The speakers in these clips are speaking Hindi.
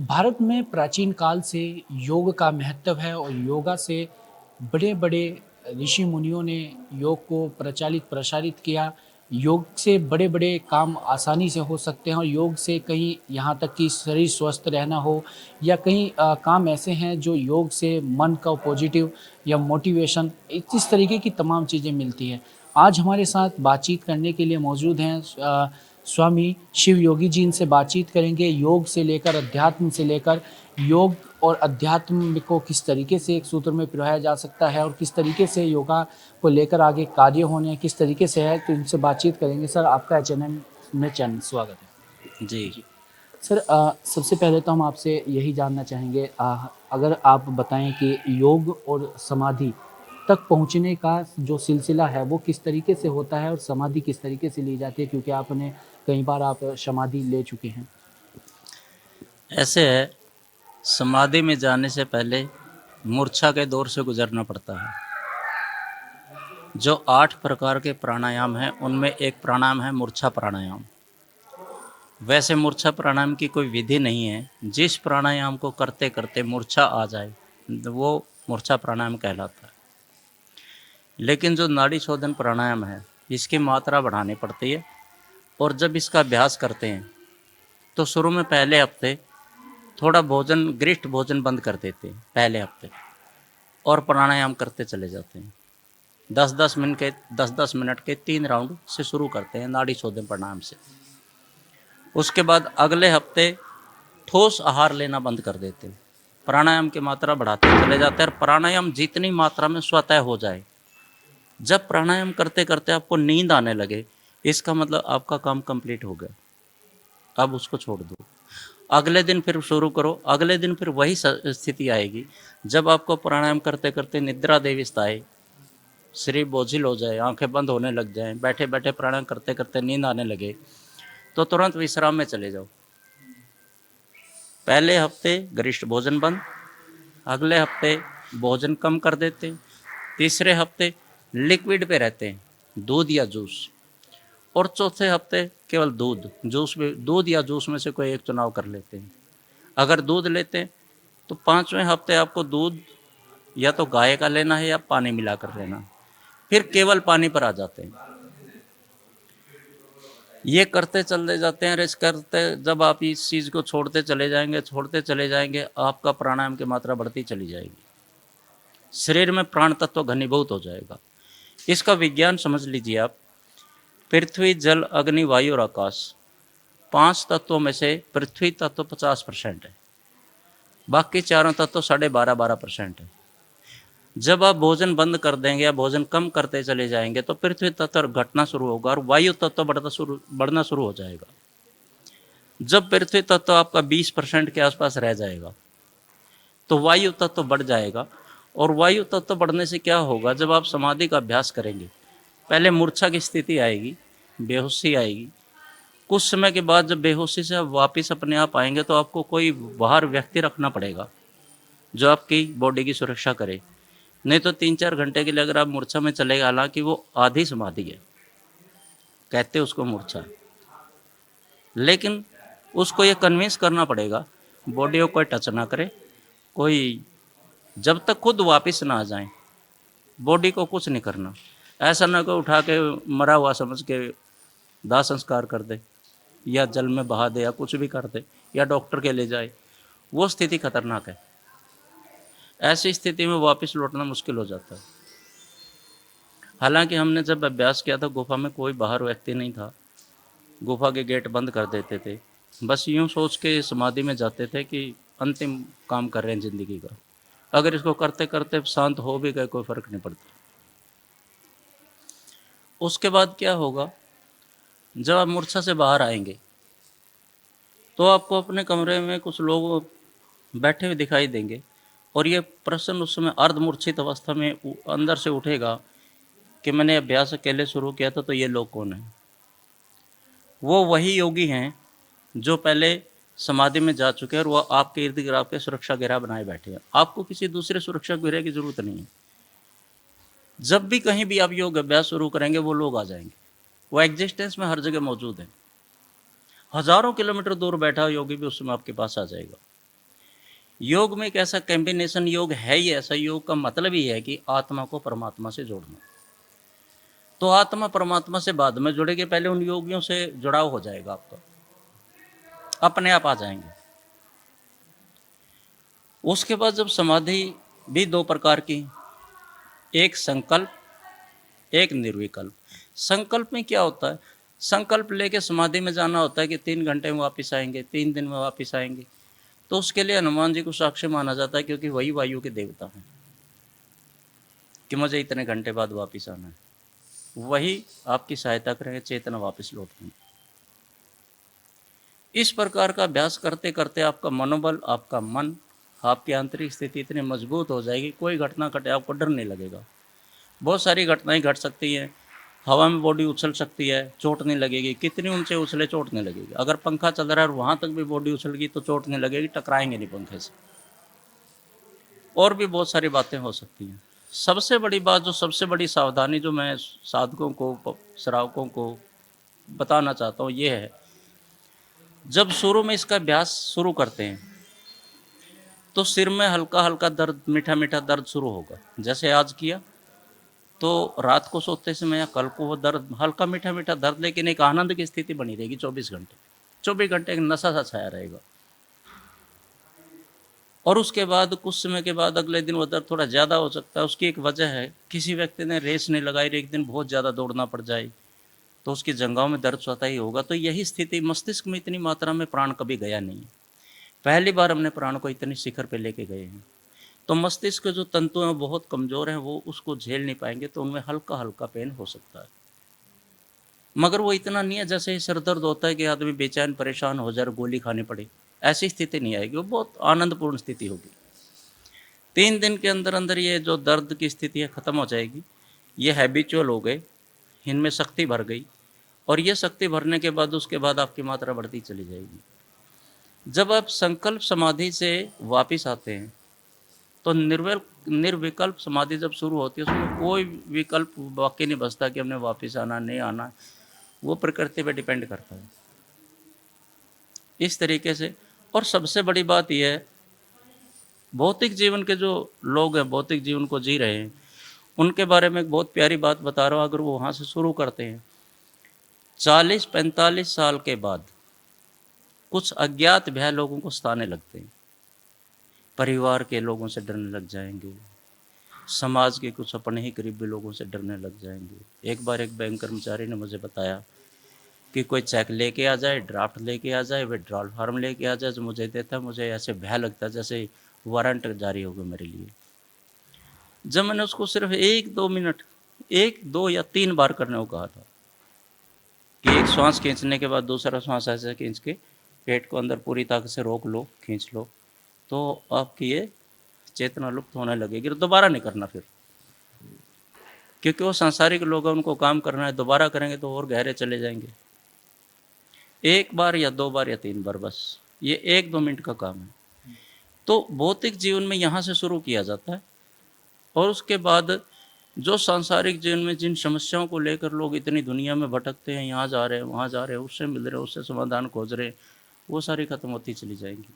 भारत में प्राचीन काल से योग का महत्व है और योगा से बड़े-बड़े ऋषि मुनियों ने योग को प्रचालित प्रसारित किया। योग से बड़े-बड़े काम आसानी से हो सकते हैं और योग से कहीं यहाँ तक कि शरीर स्वस्थ रहना हो या कहीं काम ऐसे हैं जो योग से मन का पॉजिटिव या मोटिवेशन इस तरीके की तमाम चीज़ें मिलती हैं। आज हमारे साथ बातचीत करने के लिए मौजूद हैं स्वामी शिव योगी जी। इनसे बातचीत करेंगे योग से लेकर अध्यात्म से लेकर योग और अध्यात्म को किस तरीके से एक सूत्र में पिरोया जा सकता है और किस तरीके से योगा को लेकर आगे कार्य होने किस तरीके से है, तो इनसे बातचीत करेंगे। सर, आपका एचएनएम में चैनल स्वागत है जी। जी। सर, सबसे पहले तो हम आपसे यही जानना चाहेंगे, अगर आप बताएं कि योग और समाधि तक पहुंचने का जो सिलसिला है वो किस तरीके से होता है और समाधि किस तरीके से ली जाती है, क्योंकि आपने कई बार आप समाधि ले चुके हैं। ऐसे है, समाधि में जाने से पहले मूर्छा के दौर से गुजरना पड़ता है। जो 8 प्रकार के प्राणायाम हैं उनमें एक प्राणायाम है मूर्छा प्राणायाम। वैसे मूर्छा प्राणायाम की कोई विधि नहीं है। जिस प्राणायाम को करते करते मूर्छा आ जाए वो मूर्छा प्राणायाम कहलाता है। लेकिन जो नाड़ी शोधन प्राणायाम है इसकी मात्रा बढ़ानी पड़ती है। और जब इसका अभ्यास करते हैं तो शुरू में पहले हफ्ते थोड़ा भोजन गरिष्ठ भोजन बंद कर देते हैं पहले हफ्ते, और प्राणायाम करते चले जाते हैं। 10-10 मिनट के 3 राउंड से शुरू करते हैं नाड़ी शोधन प्राणायाम से। उसके बाद अगले हफ्ते ठोस आहार लेना बंद कर देते हैं, प्राणायाम की मात्रा बढ़ाते चले जाते हैं। और प्राणायाम जितनी मात्रा में स्वतः हो जाए, जब प्राणायाम करते करते आपको नींद आने लगे, इसका मतलब आपका काम कंप्लीट हो गया, अब उसको छोड़ दो। अगले दिन फिर शुरू करो। अगले दिन फिर वही स्थिति आएगी जब आपको प्राणायाम करते करते निद्रा देवस्था आए, शरीर बोझिल हो जाए, आंखें बंद होने लग जाएं, बैठे बैठे प्राणायाम करते करते नींद आने लगे, तो तुरंत विश्राम में चले जाओ। पहले हफ्ते गरिष्ठ भोजन बंद, अगले हफ्ते भोजन कम कर देते, तीसरे हफ्ते लिक्विड पे रहते हैं, दूध या जूस, और चौथे हफ्ते केवल दूध या जूस में से कोई एक चुनाव कर लेते हैं। अगर दूध लेते हैं तो 5वें हफ्ते आपको दूध या तो गाय का लेना है या पानी मिलाकर लेना, फिर केवल पानी पर आ जाते हैं। ये करते चले जाते हैं। रेस करते जब आप इस चीज़ को छोड़ते चले जाएंगे, आपका प्राणायाम की मात्रा बढ़ती चली जाएगी, शरीर में प्राण तत्व घनीभूत हो जाएगा। इसका विज्ञान समझ लीजिए आप। पृथ्वी, जल, अग्नि, वायु और आकाश, 5 तत्वों में से पृथ्वी तत्व 50% है, बाकी चारों तत्व 12.5% है। जब आप भोजन बंद कर देंगे या भोजन कम करते चले जाएंगे तो पृथ्वी तत्व घटना शुरू होगा और वायु तत्व बढ़ना शुरू हो जाएगा। जब पृथ्वी तत्व आपका 20% के आसपास रह जाएगा तो वायु तत्व बढ़ जाएगा। और वायु तत्व बढ़ने से क्या होगा, जब आप समाधि का अभ्यास करेंगे, पहले मूर्छा की स्थिति आएगी, बेहोशी आएगी। कुछ समय के बाद जब बेहोशी से आप वापस अपने आप आएंगे तो आपको कोई बाहर व्यक्ति रखना पड़ेगा जो आपकी बॉडी की सुरक्षा करे, नहीं तो 3-4 घंटे के लिए अगर आप मूर्छा में चले गए, हालांकि वो आधी समाधि है, कहते उसको मूर्छा, लेकिन उसको ये कन्विंस करना पड़ेगा बॉडी को कोई टच ना करे, कोई जब तक खुद वापस ना आ जाए बॉडी को कुछ नहीं करना। ऐसा ना कोई उठा के मरा हुआ समझ के दाह संस्कार कर दे या जल में बहा दे या कुछ भी कर दे या डॉक्टर के ले जाए, वो स्थिति खतरनाक है। ऐसी स्थिति में वापस लौटना मुश्किल हो जाता है। हालांकि हमने जब अभ्यास किया था गुफा में कोई बाहर व्यक्ति नहीं था, गुफा के गेट बंद कर देते थे, बस यूँ सोच के समाधि में जाते थे कि अंतिम काम कर रहे हैं ज़िंदगी का, अगर इसको करते करते शांत हो भी गए कोई फ़र्क नहीं पड़ता। उसके बाद क्या होगा, जब आप मूर्छा से बाहर आएंगे तो आपको अपने कमरे में कुछ लोग बैठे हुए दिखाई देंगे और ये प्रश्न उस समय अर्धमूर्छित अवस्था में अंदर से उठेगा कि मैंने अभ्यास अकेले शुरू किया था तो ये लोग कौन हैं। वो वही योगी हैं जो पहले समाधि में जा चुके हैं और वो आपके इर्द गिर्द आपके सुरक्षा घेरा बनाए बैठे हैं। आपको किसी दूसरे सुरक्षा घेरे की ज़रूरत नहीं है। जब भी कहीं भी आप योग अभ्यास शुरू करेंगे वो लोग आ जाएंगे, वो एग्जिस्टेंस में हर जगह मौजूद है। हज़ारों किलोमीटर दूर बैठा योगी भी उस समय आपके पास आ जाएगा। योग में एक ऐसा कॉम्बिनेशन योग है ही ऐसा, योग का मतलब ही है कि आत्मा को परमात्मा से जोड़ना। तो आत्मा परमात्मा से बाद में जुड़ेगी, पहले उन योगियों से जुड़ाव हो जाएगा आपका, अपने आप आ जाएंगे। उसके बाद जब समाधि भी दो प्रकार की, एक संकल्प, एक निर्विकल्प। संकल्प में क्या होता है, संकल्प लेके समाधि में जाना होता है कि 3 घंटे में वापस आएंगे, 3 दिन में वापस आएंगे। तो उसके लिए हनुमान जी को साक्षी माना जाता है, क्योंकि वही वायु के देवता हैं कि मुझे इतने घंटे बाद वापस आना है। वही आपकी सहायता करेंगे, चेतना वापस लौटेंगे। इस प्रकार का अभ्यास करते करते आपका मनोबल, आपका मन, आपकी आंतरिक स्थिति इतनी मजबूत हो जाएगी, कोई घटना घटे आपको डर नहीं लगेगा। बहुत सारी घटनाएं घट सकती हैं, हवा में बॉडी उछल सकती है, चोट नहीं लगेगी। कितनी ऊंचे उछले, चोट नहीं लगेगी। अगर पंखा चल रहा है और वहाँ तक भी बॉडी उछल गई तो चोट नहीं लगेगी, टकराएंगे नहीं पंखे से। और भी बहुत सारी बातें हो सकती हैं। सबसे बड़ी बात, जो सबसे बड़ी सावधानी जो मैं साधकों को, श्रावकों को बताना चाहता हूँ, ये है, जब शुरू में इसका अभ्यास शुरू करते हैं तो सिर में हल्का हल्का दर्द, मीठा मीठा दर्द शुरू होगा। जैसे आज किया तो रात को सोते समय या कल को वो दर्द, हल्का मीठा मीठा दर्द, लेकिन एक आनंद की स्थिति बनी रहेगी 24 घंटे। 24 घंटे एक नशा सा छाया रहेगा। और उसके बाद कुछ समय के बाद अगले दिन वो दर्द थोड़ा ज़्यादा हो सकता है। उसकी एक वजह है, किसी व्यक्ति ने रेस नहीं लगाई, एक दिन बहुत ज़्यादा दौड़ना पड़ जाए तो उसकी जंघाओं में दर्द स्वतः ही होगा। तो यही स्थिति, मस्तिष्क में इतनी मात्रा में प्राण कभी गया नहीं है। पहली बार हमने प्राण को इतनी शिखर पे लेके गए हैं। तो मस्तिष्क के जो तंतु हैं बहुत कमज़ोर हैं, वो उसको झेल नहीं पाएंगे, तो उनमें हल्का हल्का पेन हो सकता है। मगर वो इतना नहीं है जैसे सिर दर्द होता है कि आदमी बेचैन परेशान हो जाए, गोली खानी पड़े। ऐसी स्थिति नहीं आएगी, वो बहुत आनंदपूर्ण स्थिति होगी। 3 दिन के अंदर अंदर ये जो दर्द की स्थिति है ख़त्म हो जाएगी। ये हैबिचुअल हो गए, इनमें शक्ति भर गई, और ये शक्ति भरने के बाद उसके बाद आपकी मात्रा बढ़ती चली जाएगी। जब आप संकल्प समाधि से वापस आते हैं तो निर्विकल्प समाधि जब शुरू होती है, उसमें कोई विकल्प बाकी नहीं बचता कि हमने वापस आना नहीं आना, वो प्रकृति पे डिपेंड करता है। इस तरीके से। और सबसे बड़ी बात यह है, भौतिक जीवन के जो लोग हैं, भौतिक जीवन को जी रहे हैं, उनके बारे में एक बहुत प्यारी बात बता रहा हूँ। अगर वो वहाँ से शुरू करते हैं, 40-45 साल के बाद कुछ अज्ञात भय लोगों को सताने लगते हैं। परिवार के लोगों से डरने लग जाएंगे, समाज के कुछ अपने ही करीबी लोगों से डरने लग जाएंगे। एक बार एक बैंक कर्मचारी ने मुझे बताया कि कोई चेक लेके आ जाए, ड्राफ्ट लेके आ जाए, विड्रॉल फार्म लेके आ जाए, जो मुझे देता है, मुझे ऐसे भय लगता है जैसे वारंट जारी होगा मेरे लिए। जब मैंने उसको सिर्फ 1-2 मिनट, 1-2 या 3 बार करने को कहा था कि एक श्वास खींचने के बाद दूसरा श्वास ऐसे खींच के पेट को अंदर पूरी ताकत से रोक लो, खींच लो, तो आपकी ये चेतना लुप्त होने लगेगी। तो दोबारा नहीं करना फिर, क्योंकि वो सांसारिक लोग हैं, उनको काम करना है। दोबारा करेंगे तो और गहरे चले जाएंगे। 1 बार या 2 बार या 3 बार, बस ये 1-2 मिनट का काम है। तो भौतिक जीवन में यहाँ से शुरू किया जाता है, और उसके बाद जो सांसारिक जीवन में जिन समस्याओं को लेकर लोग इतनी दुनिया में भटकते हैं, यहाँ जा रहे हैं, वहाँ जा रहे हैं, उससे मिल रहे हैं, उससे समाधान खोज रहे हैं, वो सारी खत्म होती चली जाएंगी।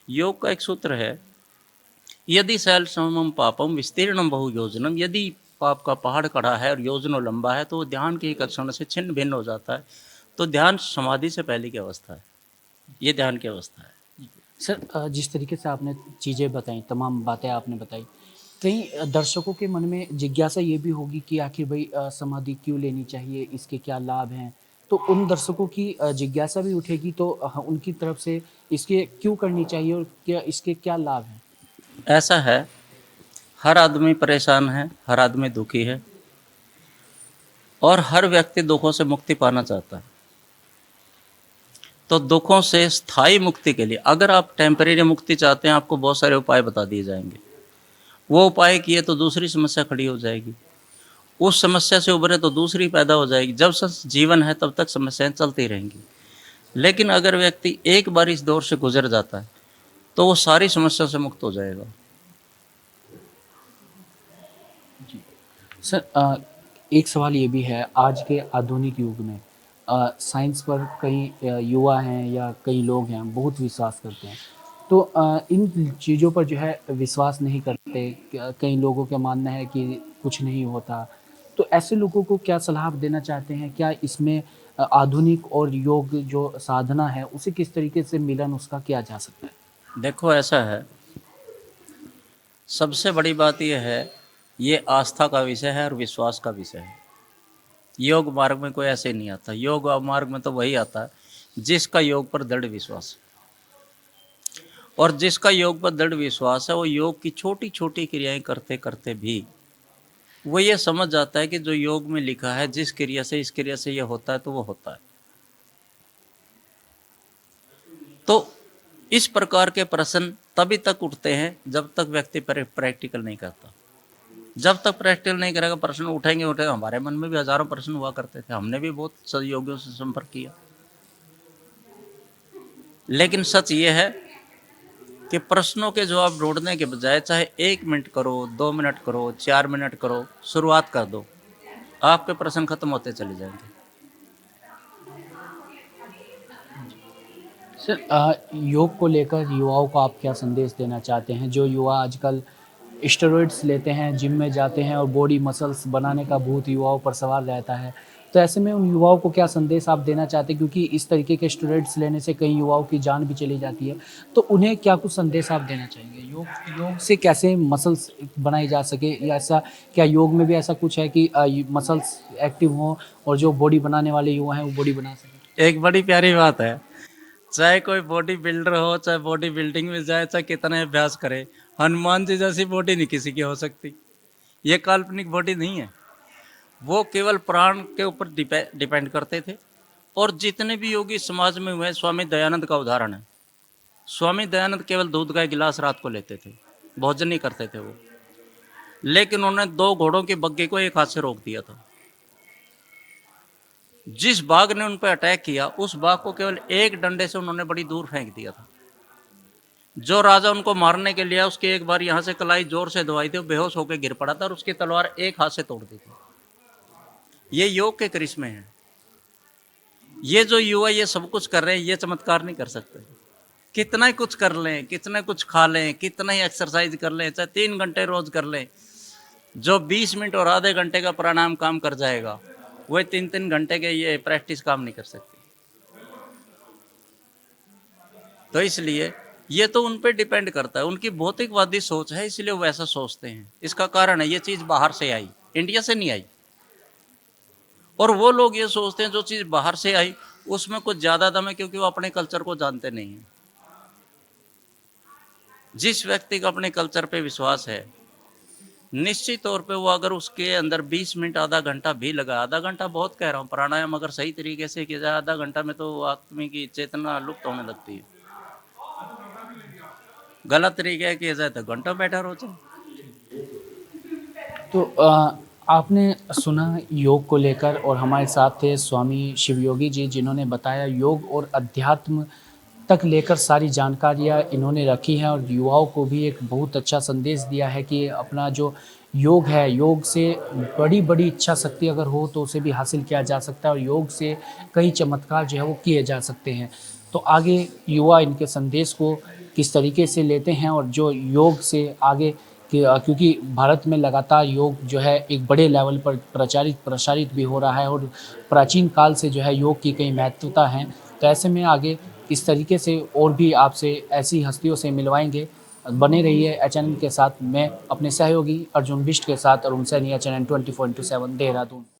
योग का एक सूत्र है, यदि शैल समम पापम विस्तीर्णम बहु योजनम। यदि पाप का पहाड़ खड़ा है और योजनों लंबा है तो ध्यान के एक क्षण से छिन्न भिन्न हो जाता है। तो ध्यान समाधि से पहले की अवस्था है, ये ध्यान की अवस्था है। सर, जिस तरीके से आपने चीज़ें बताई, तमाम बातें आपने बताई, कई दर्शकों के मन में जिज्ञासा ये भी होगी कि आखिर भाई समाधि क्यों लेनी चाहिए, इसके क्या लाभ हैं। तो उन दर्शकों की जिज्ञासा भी उठेगी, तो उनकी तरफ से इसके क्यों करनी चाहिए और क्या इसके क्या लाभ हैं। ऐसा है, हर आदमी परेशान है, हर आदमी दुखी है, और हर व्यक्ति दुखों से मुक्ति पाना चाहता है। तो दुखों से स्थायी मुक्ति के लिए अगर आप टेम्परेरी मुक्ति चाहते हैं, आपको बहुत सारे उपाय बता दिए जाएंगे। वो उपाय किए तो दूसरी समस्या खड़ी हो जाएगी, उस समस्या से उभरे तो दूसरी पैदा हो जाएगी। जब तक जीवन है तब तक समस्याएं चलती रहेंगी। लेकिन अगर व्यक्ति एक बार इस दौर से गुजर जाता है तो वो सारी समस्या से मुक्त हो जाएगा। सर, एक सवाल ये भी है, आज के आधुनिक युग में साइंस पर कई युवा हैं या कई लोग हैं बहुत विश्वास करते हैं, तो इन चीज़ों पर जो है विश्वास नहीं करते। कई लोगों का मानना है कि कुछ नहीं होता। तो ऐसे लोगों को क्या सलाह आप देना चाहते हैं? क्या इसमें आधुनिक और योग जो साधना है, उसे किस तरीके से मिलन उसका किया जा सकता है? देखो ऐसा है, सबसे बड़ी बात यह है, ये आस्था का विषय है और विश्वास का विषय है। योग मार्ग में कोई ऐसे नहीं आता। योग मार्ग में तो वही आता है जिसका योग पर दृढ़ विश्वास है। और जिसका योग पर दृढ़ विश्वास है, वो योग की छोटी छोटी क्रियाएं करते करते भी वो ये समझ जाता है कि जो योग में लिखा है, जिस क्रिया से इस क्रिया से ये होता है तो वो होता है। तो इस प्रकार के प्रश्न तभी तक उठते हैं जब तक व्यक्ति प्रैक्टिकल नहीं करता। जब तक प्रैक्टिकल नहीं करेगा, प्रश्न उठेंगे। हमारे मन में भी हजारों प्रश्न हुआ करते थे, हमने भी बहुत सहयोगियों से संपर्क किया। लेकिन सच ये है कि प्रश्नों के जवाब ढूंढने के बजाय चाहे 1 मिनट करो, 2 मिनट करो, 4 मिनट करो, शुरुआत कर दो, आपके प्रश्न खत्म होते चले जाएंगे। सर योग को लेकर युवाओं को आप क्या संदेश देना चाहते हैं? जो युवा आजकल स्टेरॉइड्स लेते हैं, जिम में जाते हैं और बॉडी मसल्स बनाने का भूत युवाओं पर सवार रहता है। तो ऐसे में उन युवाओं को क्या संदेश आप देना चाहते हैं? क्योंकि इस तरीके के स्टेरॉइड्स लेने से कई युवाओं की जान भी चली जाती है। तो उन्हें क्या कुछ संदेश आप देना चाहेंगे? योग योग से कैसे मसल्स बनाई जा सके, या ऐसा क्या योग में भी ऐसा कुछ है कि मसल्स एक्टिव हों और जो बॉडी बनाने वाले युवा हैं वो बॉडी बना सकें? एक बड़ी प्यारी बात है, चाहे कोई बॉडी बिल्डर हो, चाहे बॉडी बिल्डिंग में जाए, चाहे कितने अभ्यास करे, हनुमान जी जैसी बॉडी नहीं किसी की हो सकती। ये काल्पनिक बॉडी नहीं है, वो केवल प्राण के ऊपर डिपेंड करते थे। और जितने भी योगी समाज में हुए, स्वामी दयानंद का उदाहरण है। स्वामी दयानंद केवल दूध का एक गिलास रात को लेते थे, भोजन नहीं करते थे वो। लेकिन उन्होंने 2 घोड़ों के बग्घे को एक हाथ से रोक दिया था। जिस बाघ ने उन पर अटैक किया, उस बाघ को केवल एक डंडे से उन्होंने बड़ी दूर फेंक दिया था। जो राजा उनको मारने के लिए, उसकी एक बार यहाँ से कलाई जोर से दबाई थी, वो बेहोश होकर गिर पड़ा था और उसकी तलवार एक हाथ से तोड़ दी थी। ये योग के करिश्मे हैं। ये जो युवा ये सब कुछ कर रहे हैं, ये चमत्कार नहीं कर सकते। कितना ही कुछ कर लें, कितना कुछ खा लें, कितना ही एक्सरसाइज कर लें, चाहे 3 घंटे रोज कर लें, जो 20 मिनट और आधे घंटे का प्राणायाम काम कर जाएगा, वही 3-3 घंटे के ये प्रैक्टिस काम नहीं कर सकती। तो इसलिए ये तो उन पे डिपेंड करता है, उनकी भौतिकवादी सोच है, इसलिए वो ऐसा सोचते हैं। इसका कारण है, ये चीज़ बाहर से आई, इंडिया से नहीं आई। और वो लोग ये सोचते हैं जो चीज़ बाहर से आई उसमें कुछ ज़्यादा दम है, क्योंकि वो अपने कल्चर को जानते नहीं हैं। जिस व्यक्ति का अपने कल्चर पे विश्वास है, निश्चित तौर पे वो अगर उसके अंदर 20 मिनट आधा घंटा भी लगा, आधा घंटा बहुत कह रहा हूँ, प्राणायाम अगर सही तरीके से किया जाए, आधा घंटा में तो आदमी की चेतना लुप्त होने लगती है। गलत तरीके से किया जाए तो घंटा बैठा रहो जाए। तो आपने सुना योग को लेकर, और हमारे साथ थे स्वामी शिवयोगी जी, जिन्होंने बताया योग और अध्यात्म तक लेकर सारी जानकारियाँ इन्होंने रखी हैं, और युवाओं को भी एक बहुत अच्छा संदेश दिया है कि अपना जो योग है, योग से बड़ी बड़ी इच्छा शक्ति अगर हो तो उसे भी हासिल किया जा सकता है, और योग से कई चमत्कार जो है वो किए जा सकते हैं। तो आगे युवा इनके संदेश को किस तरीके से लेते हैं, और जो योग से आगे क्योंकि भारत में लगातार योग जो है एक बड़े लेवल पर प्रसारित भी हो रहा है, और प्राचीन काल से जो है योग की कई महत्वता हैं। तो ऐसे में आगे इस तरीके से और भी आपसे ऐसी हस्तियों से मिलवाएंगे। बने रहिए एचएनएन के साथ। मैं अपने सहयोगी अर्जुन बिष्ट के साथ अरुण सैनी, एचएनएन 24/7 देहरादून।